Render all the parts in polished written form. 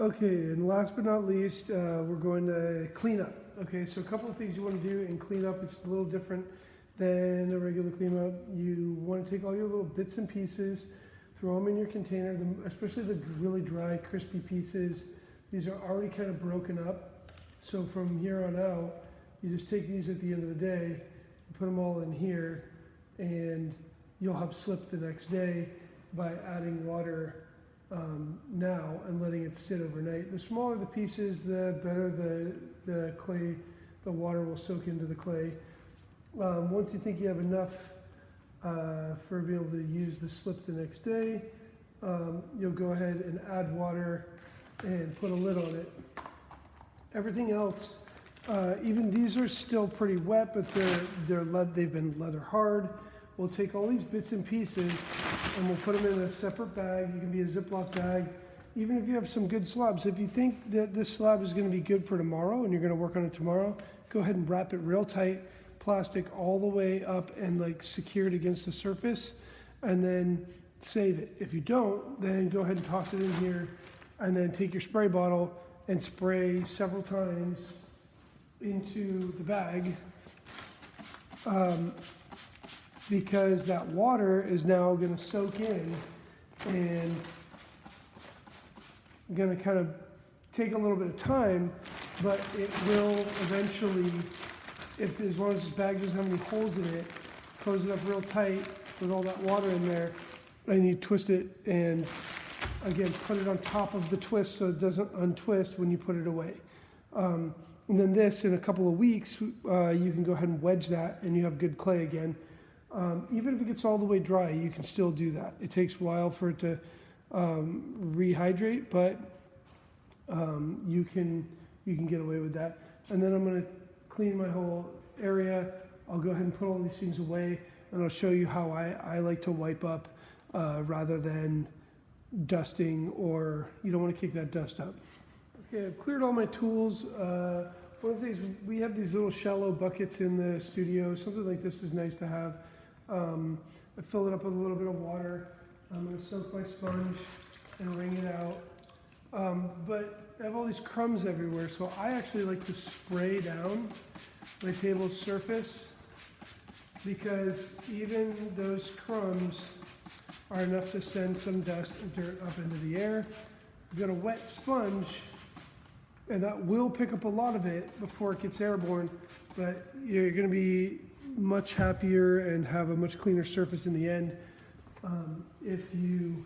Okay, and last but not least, we're going to clean up. Okay, so a couple of things you want to do in cleanup. It's a little different than a regular cleanup. You want to take all your little bits and pieces, throw them in your container, especially the really dry, crispy pieces. These are already kind of broken up. So from here on out, you just take these at the end of the day, put them all in here, and you'll have slip the next day by adding water now and letting it sit overnight. The smaller the pieces, the better the clay, the water will soak into the clay. Once you think you have enough for being able to use the slip the next day, you'll go ahead and add water and put a lid on it. Everything else, even these are still pretty wet, but they've been leather hard. We'll take all these bits and pieces and we'll put them in a separate bag. It can be a Ziploc bag. Even if you have some good slabs, if you think that this slab is going to be good for tomorrow and you're going to work on it tomorrow, go ahead and wrap it real tight, plastic all the way up and like secure it against the surface, and then save it. If you don't, then go ahead and toss it in here and then take your spray bottle and spray several times into the bag. Because that water is now going to soak in and going to kind of take a little bit of time, but it will eventually, as long as this bag doesn't have any holes in it, close it up real tight with all that water in there, and you twist it and again put it on top of the twist so it doesn't untwist when you put it away. And then this, in a couple of weeks, you can go ahead and wedge that and you have good clay again. Even if it gets all the way dry, you can still do that. It takes a while for it to rehydrate, but you can get away with that. And then I'm going to clean my whole area. I'll go ahead and put all these things away, and I'll show you how I like to wipe up rather than dusting, or you don't want to kick that dust up. Okay, I've cleared all my tools. One of the things, we have these little shallow buckets in the studio. Something like this is nice to have. I fill it up with a little bit of water. I'm going to soak my sponge and wring it out. But I have all these crumbs everywhere, so I actually like to spray down my table surface, because even those crumbs are enough to send some dust and dirt up into the air. I've got a wet sponge, and that will pick up a lot of it before it gets airborne, but you're going to be much happier and have a much cleaner surface in the end if you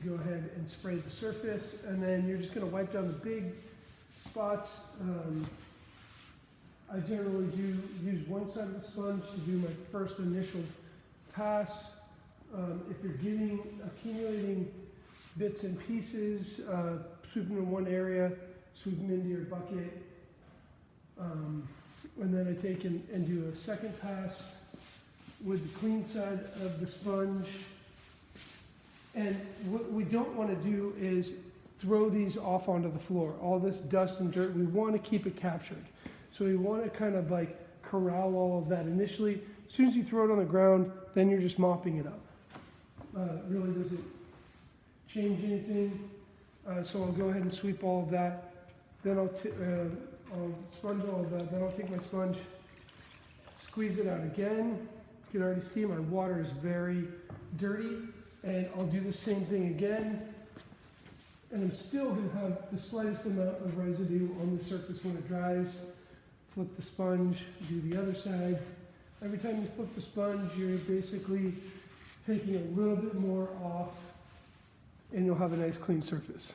go ahead and spray the surface, and then you're just going to wipe down the big spots. I generally do use one side of the sponge to do my first initial pass. If you're accumulating bits and pieces, sweep them in one area, sweep them into your bucket, and then I take and do a second pass with the clean side of the sponge. And what we don't want to do is throw these off onto the floor. All this dust and dirt, we want to keep it captured. So we want to kind of like corral all of that initially. As soon as you throw it on the ground, then you're just mopping it up. It really doesn't change anything. So I'll go ahead and sweep all of that. Then I'll sponge all of that. Then I'll take my sponge, squeeze it out again. You can already see my water is very dirty. And I'll do the same thing again. And I'm still going to have the slightest amount of residue on the surface when it dries. Flip the sponge, do the other side. Every time you flip the sponge, you're basically taking a little bit more off, and you'll have a nice clean surface.